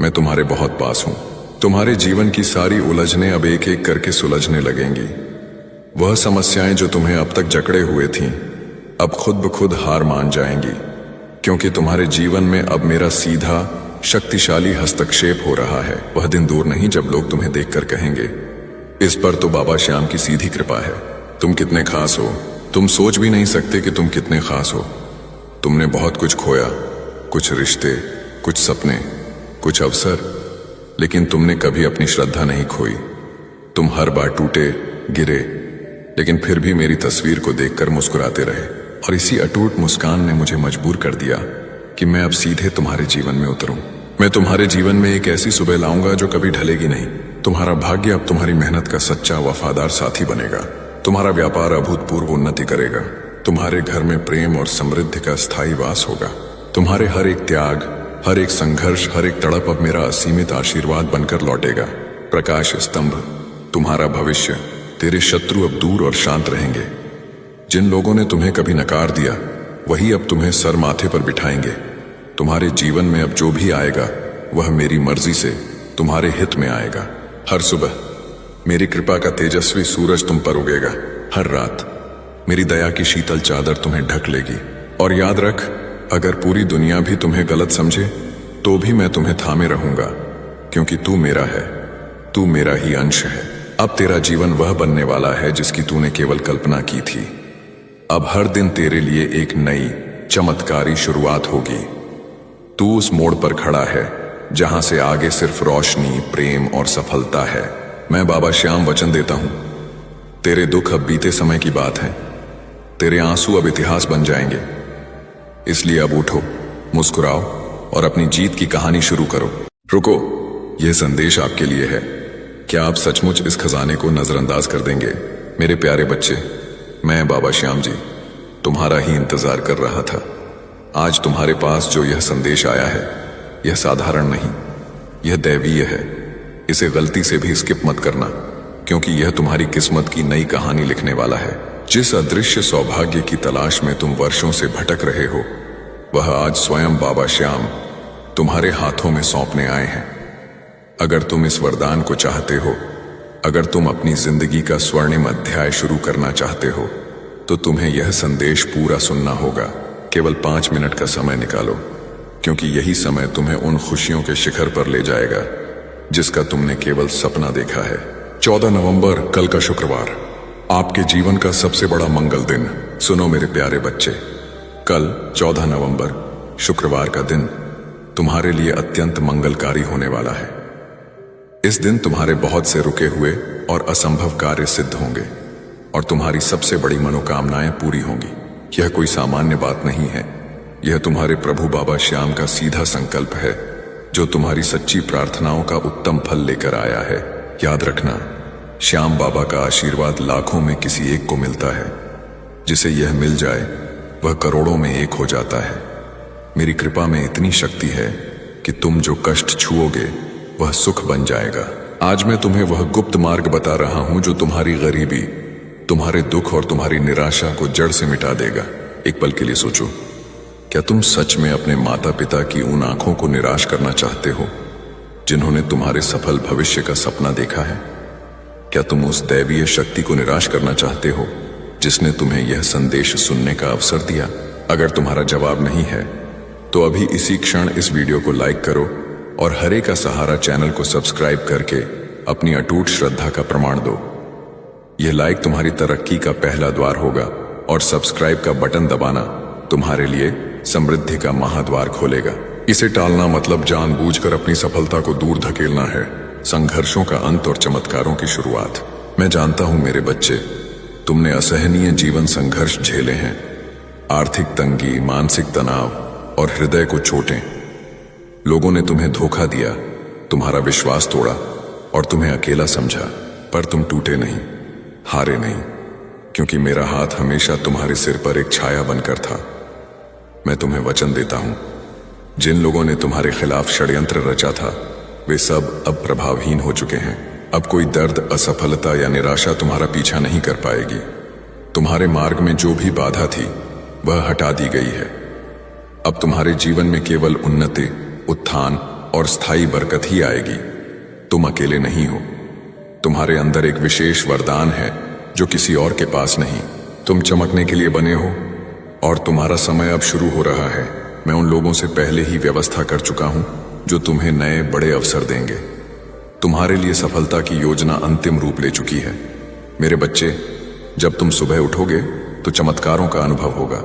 मैं तुम्हारे बहुत पास हूं। तुम्हारे जीवन की सारी उलझनें अब एक एक करके सुलझने लगेंगी। वह समस्याएं जो तुम्हें अब तक जकड़े हुए थीं, अब खुद ब खुद हार मान जाएंगी, क्योंकि तुम्हारे जीवन में अब मेरा सीधा शक्तिशाली हस्तक्षेप हो रहा है। वह दिन दूर नहीं जब लोग तुम्हें देखकर कहेंगे, इस पर तो बाबा श्याम की सीधी कृपा है। तुम कितने खास हो, तुम सोच भी नहीं सकते कि तुम कितने खास हो। तुमने बहुत कुछ खोया, कुछ रिश्ते, कुछ सपने, कुछ अवसर, लेकिन तुमने कभी अपनी श्रद्धा नहीं खोई। तुम हर बार टूटे, गिरे, लेकिन फिर भी मेरी तस्वीर को देखकर मुस्कुराते रहे, और इसी अटूट मुस्कान ने मुझे मजबूर कर दिया कि मैं अब सीधे तुम्हारे जीवन में उतरूं। मैं तुम्हारे जीवन में एक ऐसी सुबह लाऊंगा जो कभी ढलेगी नहीं। तुम्हारा भाग्य अब तुम्हारी मेहनत का सच्चा वफादार साथी बनेगा। तुम्हारा व्यापार अभूतपूर्व उन्नति करेगा। तुम्हारे घर में प्रेम और समृद्धि का स्थायी वास होगा। तुम्हारे हर एक त्याग, हर एक संघर्ष, हर एक तड़प अब मेरा असीमित आशीर्वाद बनकर लौटेगा। प्रकाश स्तंभ, तुम्हारा भविष्य। तेरे शत्रु अब दूर और शांत रहेंगे। जिन लोगों ने तुम्हें कभी नकार दिया, वही अब तुम्हें सर माथे पर बिठाएंगे। तुम्हारे जीवन में अब जो भी आएगा वह मेरी मर्जी से तुम्हारे हित में आएगा। हर सुबह मेरी कृपा का तेजस्वी सूरज तुम पर उगेगा। हर रात मेरी दया की शीतल चादर तुम्हें ढक लेगी। और याद रख, अगर पूरी दुनिया भी तुम्हें गलत समझे तो भी मैं तुम्हें थामे रहूंगा, क्योंकि तू मेरा है, तू मेरा ही अंश है। अब तेरा जीवन वह बनने वाला है जिसकी तूने केवल कल्पना की थी। अब हर दिन तेरे लिए एक नई चमत्कारी शुरुआत होगी। तू उस मोड़ पर खड़ा है जहां से आगे सिर्फ रोशनी, प्रेम और सफलता है। मैं बाबा श्याम वचन देता हूं, तेरे दुख अब बीते समय की बात है। तेरे आंसू अब इतिहास बन जाएंगे। इसलिए अब उठो, मुस्कुराओ और अपनी जीत की कहानी शुरू करो। रुको, यह संदेश आपके लिए है। क्या आप सचमुच इस खजाने को नजरअंदाज कर देंगे? मेरे प्यारे बच्चे, मैं बाबा श्याम जी तुम्हारा ही इंतजार कर रहा था। आज तुम्हारे पास जो यह संदेश आया है, यह साधारण नहीं, यह दैवीय है। इसे गलती से भी स्किप मत करना, क्योंकि यह तुम्हारी किस्मत की नई कहानी लिखने वाला है। जिस अदृश्य सौभाग्य की तलाश में तुम वर्षों से भटक रहे हो, वह आज स्वयं बाबा श्याम तुम्हारे हाथों में सौंपने आए हैं। अगर तुम इस वरदान को चाहते हो, अगर तुम अपनी जिंदगी का स्वर्णिम अध्याय शुरू करना चाहते हो, तो तुम्हें यह संदेश पूरा सुनना होगा। केवल 5 मिनट का समय निकालो, क्योंकि यही समय तुम्हें उन खुशियों के शिखर पर ले जाएगा जिसका तुमने केवल सपना देखा है। 14 नवंबर, कल का शुक्रवार, आपके जीवन का सबसे बड़ा मंगल दिन। सुनो मेरे प्यारे बच्चे, कल 14 नवंबर शुक्रवार का दिन तुम्हारे लिए अत्यंत मंगलकारी होने वाला है। इस दिन तुम्हारे बहुत से रुके हुए और असंभव कार्य सिद्ध होंगे और तुम्हारी सबसे बड़ी मनोकामनाएं पूरी होंगी। यह कोई सामान्य बात नहीं है, यह तुम्हारे प्रभु बाबा श्याम का सीधा संकल्प है, जो तुम्हारी सच्ची प्रार्थनाओं का उत्तम फल लेकर आया है। याद रखना, श्याम बाबा का आशीर्वाद लाखों में किसी एक को मिलता है। जिसे यह मिल जाए वह करोड़ों में एक हो जाता है। मेरी कृपा में इतनी शक्ति है कि तुम जो कष्ट छुओगे वह सुख बन जाएगा। आज मैं तुम्हें वह गुप्त मार्ग बता रहा हूं जो तुम्हारी गरीबी, तुम्हारे दुख और तुम्हारी निराशा को जड़ से मिटा देगा। एक पल के लिए सोचो, क्या तुम सच में अपने माता पिता की उन आंखों को निराश करना चाहते हो जिन्होंने तुम्हारे सफल भविष्य का सपना देखा है? क्या तुम उस दैवीय शक्ति को निराश करना चाहते हो जिसने तुम्हें यह संदेश सुनने का अवसर दिया? अगर तुम्हारा जवाब नहीं है तो अभी इसी क्षण इस वीडियो को लाइक करो और हरे का सहारा चैनल को सब्सक्राइब करके अपनी अटूट श्रद्धा का प्रमाण दो। यह लाइक तुम्हारी तरक्की का पहला द्वार होगा और सब्सक्राइब का बटन दबाना तुम्हारे लिए समृद्धि का महाद्वार खोलेगा। इसे टालना मतलब जानबूझकर अपनी सफलता को दूर धकेलना है, संघर्षों का अंत और चमत्कारों की शुरुआत। मैं जानता हूं मेरे बच्चे, तुमने असहनीय जीवन संघर्ष झेले हैं, आर्थिक तंगी, मानसिक तनाव और हृदय को चोटें। लोगों ने तुम्हें धोखा दिया, तुम्हारा विश्वास तोड़ा और तुम्हें अकेला समझा, पर तुम टूटे नहीं, हारे नहीं, क्योंकि मेरा हाथ हमेशा तुम्हारे सिर पर एक छाया बनकर था। मैं तुम्हें वचन देता हूं, जिन लोगों ने तुम्हारे खिलाफ षड्यंत्र रचा था वे सब अब प्रभावहीन हो चुके हैं। अब कोई दर्द, असफलता या निराशा तुम्हारा पीछा नहीं कर पाएगी। तुम्हारे मार्ग में जो भी बाधा थी वह हटा दी गई है। अब तुम्हारे जीवन में केवल उन्नति, उत्थान और स्थायी बरकत ही आएगी। तुम अकेले नहीं हो, तुम्हारे अंदर एक विशेष वरदान है जो किसी और के पास नहीं। तुम चमकने के लिए बने हो और तुम्हारा समय अब शुरू हो रहा है। मैं उन लोगों से पहले ही व्यवस्था कर चुका हूं जो तुम्हें नए बड़े अवसर देंगे। तुम्हारे लिए सफलता की योजना अंतिम रूप ले चुकी है। मेरे बच्चे, जब तुम सुबह उठोगे तो चमत्कारों का अनुभव होगा।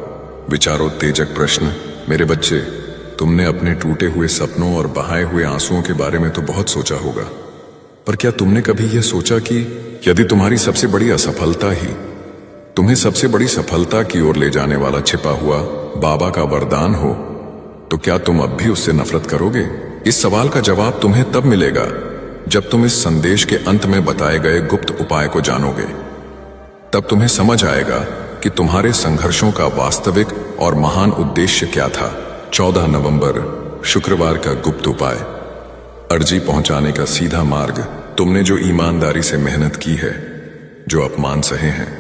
विचारोत्तेजक प्रश्न। मेरे बच्चे, तुमने अपने टूटे हुए सपनों और बहाए हुए आंसुओं के बारे में तो बहुत सोचा होगा, पर क्या तुमने कभी यह सोचा कि यदि तुम्हारी सबसे बड़ी असफलता ही तुम्हें सबसे बड़ी सफलता की ओर ले जाने वाला छिपा हुआ बाबा का वरदान हो, तो क्या तुम अब भी उससे नफरत करोगे? इस सवाल का जवाब तुम्हें तब मिलेगा जब तुम इस संदेश के अंत में बताए गए गुप्त उपाय को जानोगे। तब तुम्हें समझ आएगा कि तुम्हारे संघर्षों का वास्तविक और महान उद्देश्य क्या था। 14 नवंबर, शुक्रवार का गुप्त उपाय। अर्जी पहुंचाने का सीधा मार्ग। तुमने जो ईमानदारी से मेहनत की है, जो अपमान सहे हैं,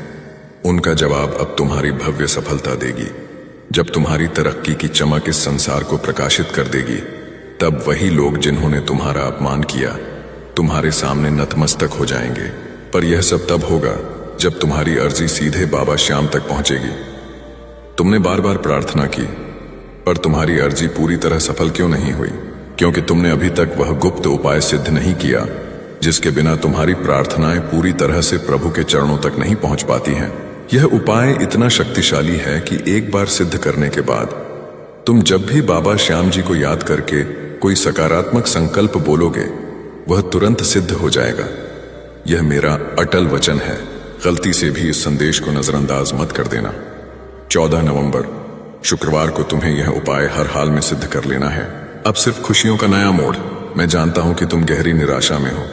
उनका जवाब अब तुम्हारी भव्य सफलता देगी। जब तुम्हारी तरक्की की चमक इस संसार को प्रकाशित कर देगी, तब वही लोग जिन्होंने तुम्हारा अपमान किया तुम्हारे सामने नतमस्तक हो जाएंगे। पर यह सब तब होगा जब तुम्हारी अर्जी सीधे बाबा श्याम तक पहुंचेगी। तुमने बार बार प्रार्थना की, पर तुम्हारी अर्जी पूरी तरह सफल क्यों नहीं हुई? क्योंकि तुमने अभी तक वह गुप्त उपाय सिद्ध नहीं किया जिसके बिना तुम्हारी प्रार्थनाएं पूरी तरह से प्रभु के चरणों तक नहीं पहुंच पाती हैं। यह उपाय इतना शक्तिशाली है कि एक बार सिद्ध करने के बाद तुम जब भी बाबा श्याम जी को याद करके कोई सकारात्मक संकल्प बोलोगे, वह तुरंत सिद्ध हो जाएगा। यह मेरा अटल वचन है। गलती से भी इस संदेश को नजरअंदाज मत कर देना। 14 नवंबर, शुक्रवार को तुम्हें यह उपाय हर हाल में सिद्ध कर लेना है। अब सिर्फ खुशियों का नया मोड़। मैं जानता हूं कि तुम गहरी निराशा में हो।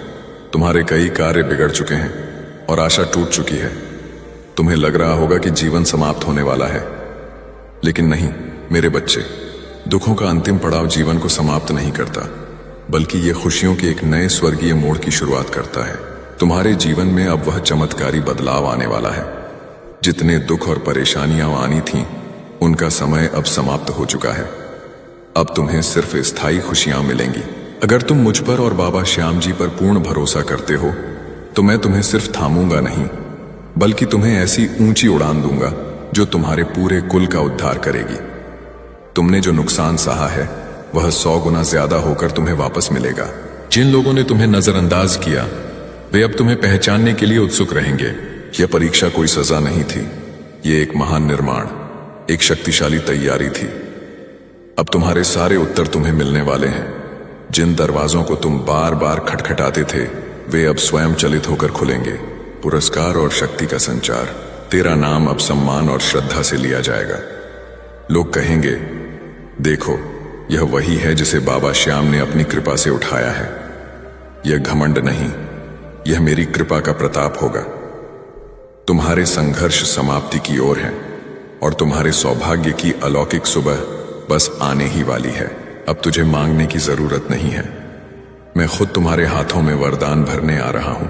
तुम्हारे कई कार्य बिगड़ चुके हैं और आशा टूट चुकी है। तुम्हें लग रहा होगा कि जीवन समाप्त होने वाला है, लेकिन नहीं मेरे बच्चे। दुखों का अंतिम पड़ाव जीवन को समाप्त नहीं करता, बल्कि यह खुशियों के एक नए स्वर्गीय मोड़ की शुरुआत करता है। तुम्हारे जीवन में अब वह चमत्कारी बदलाव आने वाला है। जितने दुख और परेशानियां आनी थीं, उनका समय अब समाप्त हो चुका है। अब तुम्हें सिर्फ स्थायी खुशियां मिलेंगी। अगर तुम मुझ पर और बाबा श्याम जी पर पूर्ण भरोसा करते हो, तो मैं तुम्हें सिर्फ थामूंगा नहीं, बल्कि तुम्हें ऐसी ऊंची उड़ान दूंगा जो तुम्हारे पूरे कुल का उद्धार करेगी। तुमने जो नुकसान सहा है वह 100 गुना ज्यादा होकर तुम्हें वापस मिलेगा। जिन लोगों ने तुम्हें नजरअंदाज किया, वे अब तुम्हें पहचानने के लिए उत्सुक रहेंगे। यह परीक्षा कोई सजा नहीं थी, यह एक महान निर्माण, एक शक्तिशाली तैयारी थी। अब तुम्हारे सारे उत्तर तुम्हें मिलने वाले हैं। जिन दरवाजों को तुम बार बार खटखटाते थे, वे अब स्वयं चलित होकर खुलेंगे। पुरस्कार और शक्ति का संचार। तेरा नाम अब सम्मान और श्रद्धा से लिया जाएगा। लोग कहेंगे, देखो, यह वही है जिसे बाबा श्याम ने अपनी कृपा से उठाया है। यह घमंड नहीं, यह मेरी कृपा का प्रताप होगा। तुम्हारे संघर्ष समाप्ति की ओर हैं। और तुम्हारे सौभाग्य की अलौकिक सुबह बस आने ही वाली है। अब तुझे मांगने की जरूरत नहीं है, मैं खुद तुम्हारे हाथों में वरदान भरने आ रहा हूं।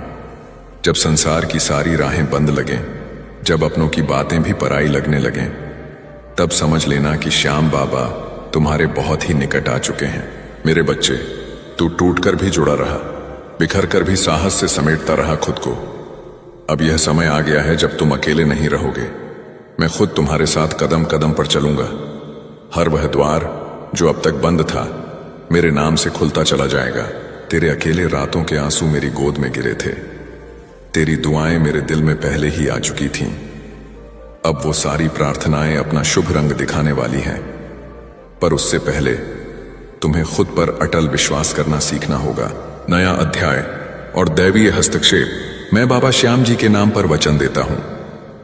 जब संसार की सारी राहें बंद लगें, जब अपनों की बातें भी पराई लगने लगें, तब समझ लेना कि श्याम बाबा तुम्हारे बहुत ही निकट आ चुके हैं। मेरे बच्चे, तू टूटकर भी जुड़ा रहा, बिखर कर भी साहस से समेटता रहा खुद को। अब यह समय आ गया है जब तुम अकेले नहीं रहोगे। मैं खुद तुम्हारे साथ कदम कदम पर चलूंगा। हर वह द्वार जो अब तक बंद था, मेरे नाम से खुलता चला जाएगा। तेरे अकेले रातों के आंसू मेरी गोद में गिरे थे, तेरी दुआएं मेरे दिल में पहले ही आ चुकी थीं। अब वो सारी प्रार्थनाएं अपना शुभ रंग दिखाने वाली हैं, पर उससे पहले तुम्हें खुद पर अटल विश्वास करना सीखना होगा। नया अध्याय और दैवीय हस्तक्षेप। मैं बाबा श्याम जी के नाम पर वचन देता हूं,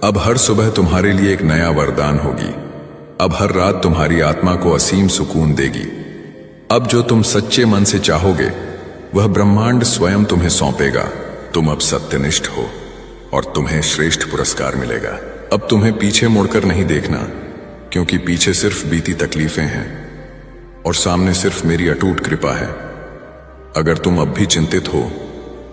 अब हर सुबह तुम्हारे लिए एक नया वरदान होगी। अब हर रात तुम्हारी आत्मा को असीम सुकून देगी। अब जो तुम सच्चे मन से चाहोगे वह ब्रह्मांड स्वयं तुम्हें सौंपेगा। तुम अब सत्यनिष्ठ हो और तुम्हें श्रेष्ठ पुरस्कार मिलेगा। अब तुम्हें पीछे मुड़कर नहीं देखना, क्योंकि पीछे सिर्फ बीती तकलीफें हैं और सामने सिर्फ मेरी अटूट कृपा है। अगर तुम अब भी चिंतित हो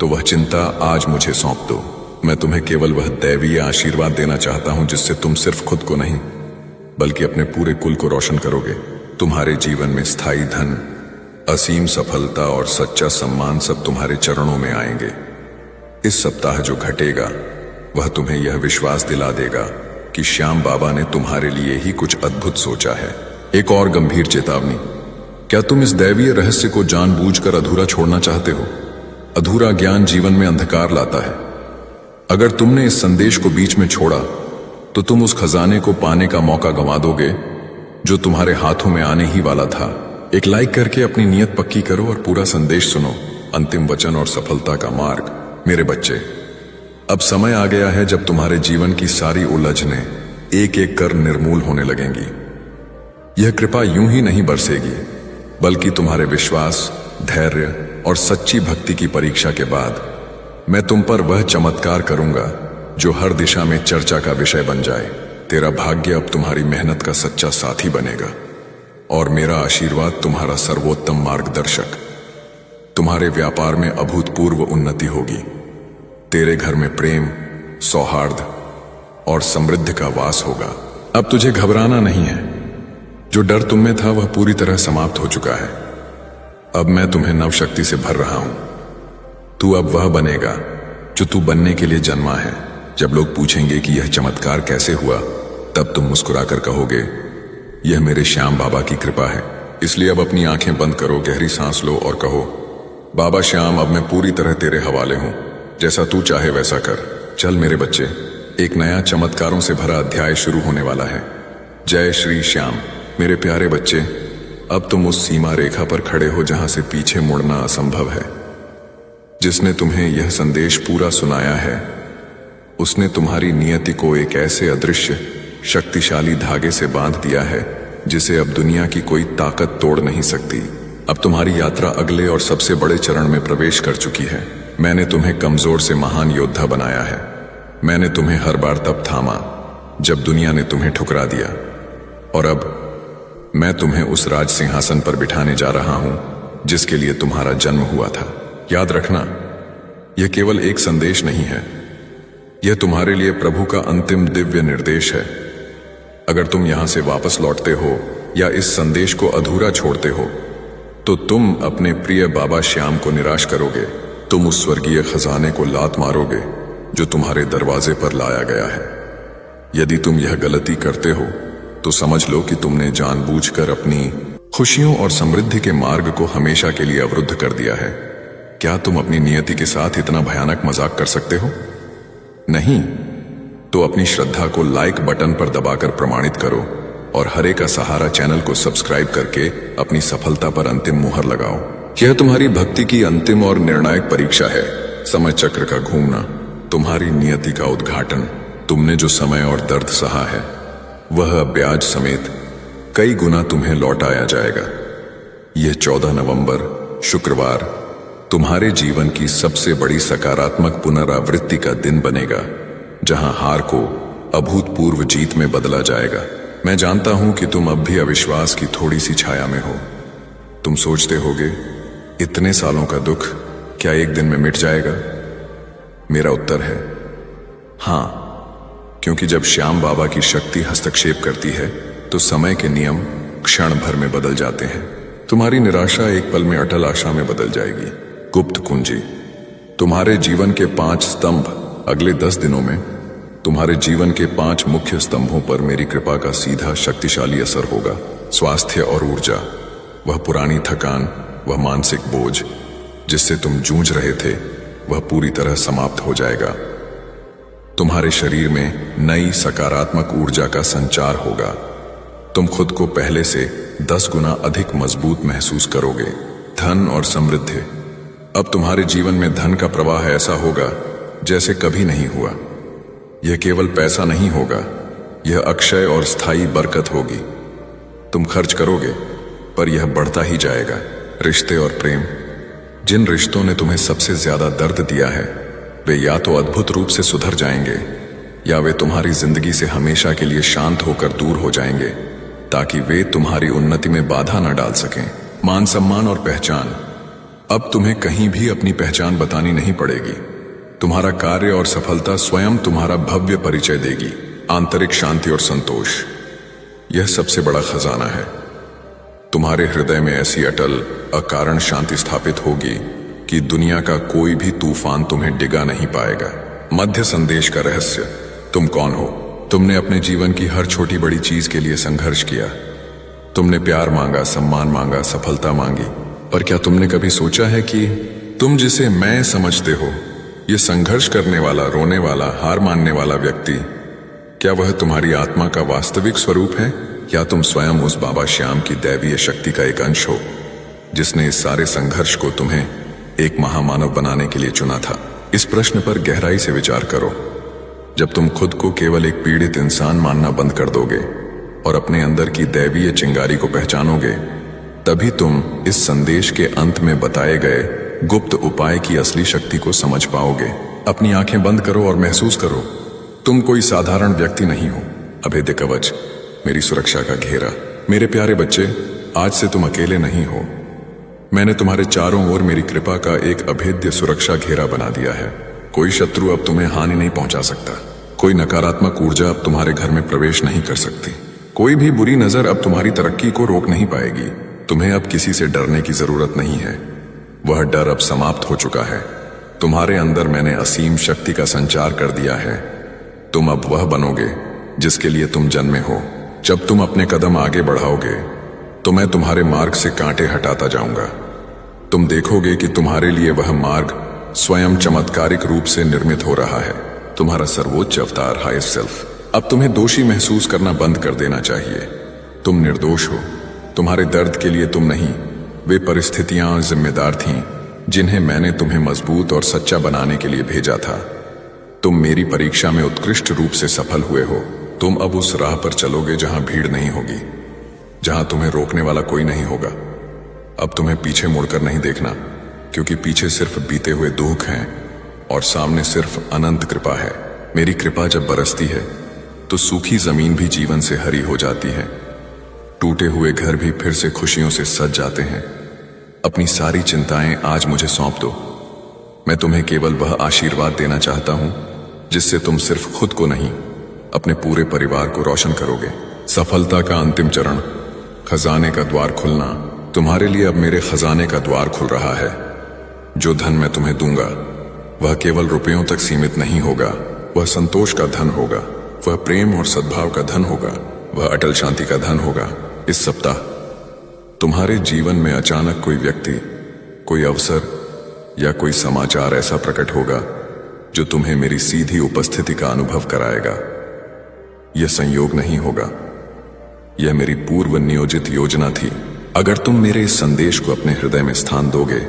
तो वह चिंता आज मुझे सौंप दो। मैं तुम्हें केवल वह दैवीय आशीर्वाद देना चाहता हूं जिससे तुम सिर्फ खुद को नहीं बल्कि अपने पूरे कुल को रोशन करोगे। तुम्हारे जीवन में स्थायी धन, असीम सफलता और सच्चा सम्मान सब तुम्हारे चरणों में आएंगे। इस सप्ताह जो घटेगा वह तुम्हें यह विश्वास दिला देगा कि श्याम बाबा ने तुम्हारे लिए ही कुछ अद्भुत सोचा है। एक और गंभीर चेतावनी, क्या तुम इस दैवीय रहस्य को जानबूझकर अधूरा छोड़ना चाहते हो? अधूरा ज्ञान जीवन में अंधकार लाता है। अगर तुमने इस संदेश को बीच में छोड़ा तो तुम उस खजाने को पाने का मौका गंवा दोगे जो तुम्हारे हाथों में आने ही वाला था। एक लाइक करके अपनी नीयत पक्की करो और पूरा संदेश सुनो। अंतिम वचन और सफलता का मार्ग। मेरे बच्चे, अब समय आ गया है जब तुम्हारे जीवन की सारी उलझनें एक एक कर निर्मूल होने लगेंगी। यह कृपा यूं ही नहीं बरसेगी, बल्कि तुम्हारे विश्वास, धैर्य और सच्ची भक्ति की परीक्षा के बाद मैं तुम पर वह चमत्कार करूंगा जो हर दिशा में चर्चा का विषय बन जाए। तेरा भाग्य अब तुम्हारी मेहनत का सच्चा साथी बनेगा और मेरा आशीर्वाद तुम्हारा सर्वोत्तम मार्गदर्शक। तुम्हारे व्यापार में अभूतपूर्व उन्नति होगी। तेरे घर में प्रेम, सौहार्द और समृद्धि का वास होगा। अब तुझे घबराना नहीं है। जो डर तुम में था वह पूरी तरह समाप्त हो चुका है। अब मैं तुम्हें नवशक्ति से भर रहा हूं। तू अब वह बनेगा जो तू बनने के लिए जन्मा है। जब लोग पूछेंगे कि यह चमत्कार कैसे हुआ, तब तुम मुस्कुराकर कहोगे, यह मेरे श्याम बाबा की कृपा है। इसलिए अब अपनी आंखें बंद करो, गहरी सांस लो और कहो, बाबा श्याम, अब मैं पूरी तरह तेरे हवाले हूं। जैसा तू चाहे वैसा कर। चल मेरे बच्चे, एक नया चमत्कारों से भरा अध्याय शुरू होने वाला है। जय श्री श्याम। मेरे प्यारे बच्चे, अब तुम उस सीमा रेखा पर खड़े हो जहां से पीछे मुड़ना असंभव है। जिसने तुम्हें यह संदेश पूरा सुनाया है, उसने तुम्हारी नियति को एक ऐसे अदृश्य शक्तिशाली धागे से बांध दिया है जिसे अब दुनिया की कोई ताकत तोड़ नहीं सकती। अब तुम्हारी यात्रा अगले और सबसे बड़े चरण में प्रवेश कर चुकी है। मैंने तुम्हें कमजोर से महान योद्धा बनाया है। मैंने तुम्हें हर बार तब थामा जब दुनिया ने तुम्हें ठुकरा दिया, और अब मैं तुम्हें उस राज सिंहासन पर बिठाने जा रहा हूं जिसके लिए तुम्हारा जन्म हुआ था। याद रखना, यह केवल एक संदेश नहीं है, यह तुम्हारे लिए प्रभु का अंतिम दिव्य निर्देश है। अगर तुम यहां से वापस लौटते हो या इस संदेश को अधूरा छोड़ते हो, तो तुम अपने प्रिय बाबा श्याम को निराश करोगे। तुम उस स्वर्गीय खजाने को लात मारोगे जो तुम्हारे दरवाजे पर लाया गया है। यदि तुम यह गलती करते हो तो समझ लो कि तुमने जानबूझकर अपनी खुशियों और समृद्धि के मार्ग को हमेशा के लिए अवरुद्ध कर दिया है। क्या तुम अपनी नियति के साथ इतना भयानक मजाक कर सकते हो? नहीं तो अपनी श्रद्धा को लाइक बटन पर दबाकर प्रमाणित करो और हरे का सहारा चैनल को सब्सक्राइब करके अपनी सफलता पर अंतिम मुहर लगाओ। यह तुम्हारी भक्ति की अंतिम और निर्णायक परीक्षा है। समय चक्र का घूमना, तुम्हारी नियति का उद्घाटन। तुमने जो समय और दर्द सहा है वह ब्याज समेत कई गुना तुम्हें लौटाया जाएगा। यह 14 नवंबर शुक्रवार तुम्हारे जीवन की सबसे बड़ी सकारात्मक पुनरावृत्ति का दिन बनेगा, जहां हार को अभूतपूर्व जीत में बदला जाएगा। मैं जानता हूं कि तुम अब भी अविश्वास की थोड़ी सी छाया में हो। तुम सोचते होगे, इतने सालों का दुख क्या एक दिन में मिट जाएगा? मेरा उत्तर है हां, क्योंकि जब श्याम बाबा की शक्ति हस्तक्षेप करती है तो समय के नियम क्षण भर में बदल जाते हैं। तुम्हारी निराशा एक पल में अटल आशा में बदल जाएगी। गुप्त कुंजी। तुम्हारे जीवन के 5 स्तंभ। अगले 10 दिनों में तुम्हारे जीवन के 5 मुख्य स्तंभों पर मेरी कृपा का सीधा शक्तिशाली असर होगा। स्वास्थ्य और ऊर्जा। वह पुरानी थकान, वह मानसिक बोझ जिससे तुम जूझ रहे थे, वह पूरी तरह समाप्त हो जाएगा। तुम्हारे शरीर में नई सकारात्मक ऊर्जा का संचार होगा। तुम खुद को पहले से 10 गुना अधिक मजबूत महसूस करोगे। धन और समृद्धि। अब तुम्हारे जीवन में धन का प्रवाह ऐसा होगा जैसे कभी नहीं हुआ। यह केवल पैसा नहीं होगा, यह अक्षय और स्थायी बरकत होगी। तुम खर्च करोगे पर यह बढ़ता ही जाएगा। रिश्ते और प्रेम। जिन रिश्तों ने तुम्हें सबसे ज्यादा दर्द दिया है, वे या तो अद्भुत रूप से सुधर जाएंगे या वे तुम्हारी जिंदगी से हमेशा के लिए शांत होकर दूर हो जाएंगे, ताकि वे तुम्हारी उन्नति में बाधा न डाल सकें। मान सम्मान और पहचान। अब तुम्हें कहीं भी अपनी पहचान बतानी नहीं पड़ेगी। तुम्हारा कार्य और सफलता स्वयं तुम्हारा भव्य परिचय देगी। आंतरिक शांति और संतोष। यह सबसे बड़ा खजाना है। तुम्हारे हृदय में ऐसी अटल अकारण शांति स्थापित होगी कि दुनिया का कोई भी तूफान तुम्हें डिगा नहीं पाएगा। मध्य संदेश का रहस्य। तुम कौन हो? तुमने अपने जीवन की हर छोटी बड़ी चीज के लिए संघर्ष किया। तुमने प्यार मांगा, सम्मान मांगा, सफलता मांगी, पर क्या तुमने कभी सोचा है कि तुम जिसे मैं समझते हो, ये संघर्ष करने वाला, रोने वाला, हार मानने वाला व्यक्ति, क्या वह तुम्हारी आत्मा का वास्तविक स्वरूप है, या तुम स्वयं उस बाबा श्याम की दैवीय शक्ति का एक अंश हो जिसने इस सारे संघर्ष को तुम्हें एक महामानव बनाने के लिए चुना था? इस प्रश्न पर गहराई से विचार करो। जब तुम खुद को केवल एक पीड़ित इंसान मानना बंद कर दोगे और अपने अंदर की दैवीय चिंगारी को पहचानोगे, तभी तुम इस संदेश के अंत में बताए गए गुप्त उपाय की असली शक्ति को समझ पाओगे। अपनी आंखें बंद करो और महसूस करो, तुम कोई साधारण व्यक्ति नहीं हो। अभेद्य कवच, मेरी सुरक्षा का घेरा। मेरे प्यारे बच्चे, आज से तुम अकेले नहीं हो। मैंने तुम्हारे चारों ओर मेरी कृपा का एक अभेद्य सुरक्षा घेरा बना दिया है। कोई शत्रु अब तुम्हें हानि नहीं पहुंचा सकता। कोई नकारात्मक ऊर्जा अब तुम्हारे घर में प्रवेश नहीं कर सकती। कोई भी बुरी नजर अब तुम्हारी तरक्की को रोक नहीं पाएगी। तुम्हें अब किसी से डरने की जरूरत नहीं है। वह डर अब समाप्त हो चुका है। तुम्हारे अंदर मैंने असीम शक्ति का संचार कर दिया है। तुम अब वह बनोगे जिसके लिए तुम जन्मे हो। जब तुम अपने कदम आगे बढ़ाओगे तो मैं तुम्हारे मार्ग से कांटे हटाता जाऊंगा। तुम देखोगे कि तुम्हारे लिए वह मार्ग स्वयं चमत्कारिक रूप से निर्मित हो रहा है। तुम्हारा सर्वोच्च अवतार, हायर सेल्फ। अब तुम्हें दोषी महसूस करना बंद कर देना चाहिए। तुम निर्दोष हो। तुम्हारे दर्द के लिए तुम नहीं, वे परिस्थितियां जिम्मेदार थीं जिन्हें मैंने तुम्हें मजबूत और सच्चा बनाने के लिए भेजा था। तुम मेरी परीक्षा में उत्कृष्ट रूप से सफल हुए हो। तुम अब उस राह पर चलोगे जहां भीड़ नहीं होगी, जहां तुम्हें रोकने वाला कोई नहीं होगा। अब तुम्हें पीछे मुड़कर नहीं देखना, क्योंकि पीछे सिर्फ बीते हुए दुख हैं और सामने सिर्फ अनंत कृपा है। मेरी कृपा जब बरसती है तो सूखी जमीन भी जीवन से हरी हो जाती है। टूटे हुए घर भी फिर से खुशियों से सज जाते हैं। अपनी सारी चिंताएं आज मुझे सौंप दो। मैं तुम्हें केवल वह आशीर्वाद देना चाहता हूं जिससे तुम सिर्फ खुद को नहीं, अपने पूरे परिवार को रोशन करोगे। सफलता का अंतिम चरण, खजाने का द्वार खुलना। तुम्हारे लिए अब मेरे खजाने का द्वार खुल रहा है। जो धन मैं तुम्हें दूंगा वह केवल रुपयों तक सीमित नहीं होगा। वह संतोष का धन होगा, वह प्रेम और सद्भाव का धन होगा, वह अटल शांति का धन होगा। इस सप्ताह तुम्हारे जीवन में अचानक कोई व्यक्ति, कोई अवसर या कोई समाचार ऐसा प्रकट होगा जो तुम्हें मेरी सीधी उपस्थिति का अनुभव कराएगा। यह संयोग नहीं होगा, यह मेरी पूर्व नियोजित योजना थी। अगर तुम मेरे इस संदेश को अपने हृदय में स्थान दोगे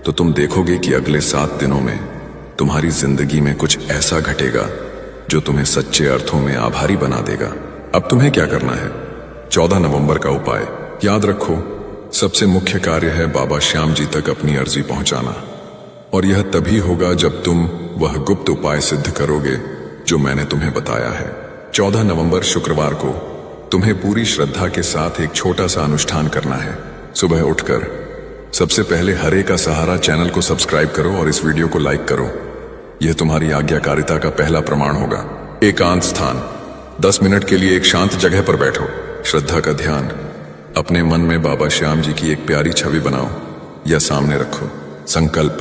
तो तुम देखोगे कि अगले 7 दिनों में तुम्हारी जिंदगी में कुछ ऐसा घटेगा जो तुम्हें सच्चे अर्थों में आभारी बना देगा। अब तुम्हें क्या करना है? 14 नवंबर का उपाय याद रखो। सबसे मुख्य कार्य है बाबा श्याम जी तक अपनी अर्जी पहुंचाना, और यह तभी होगा जब तुम वह गुप्त उपाय सिद्ध करोगे जो मैंने तुम्हें बताया है। 14 नवंबर शुक्रवार को तुम्हें पूरी श्रद्धा के साथ एक छोटा सा अनुष्ठान करना है। सुबह उठकर सबसे पहले हरे का सहारा चैनल को सब्सक्राइब करो और इस वीडियो को लाइक करो। यह तुम्हारी आज्ञाकारिता का पहला प्रमाण होगा। एकांत स्थान, 10 मिनट के लिए एक शांत जगह पर बैठो। श्रद्धा का ध्यान, अपने मन में बाबा श्याम जी की एक प्यारी छवि बनाओ या सामने रखो। संकल्प,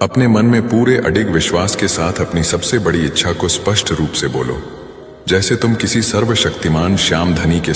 अपने मन में पूरे अडिग विश्वास के साथ अपनी सबसे बड़ी इच्छा को स्पष्ट रूप से बोलो, जैसे तुम किसी सर्वशक्तिमान श्याम धनी के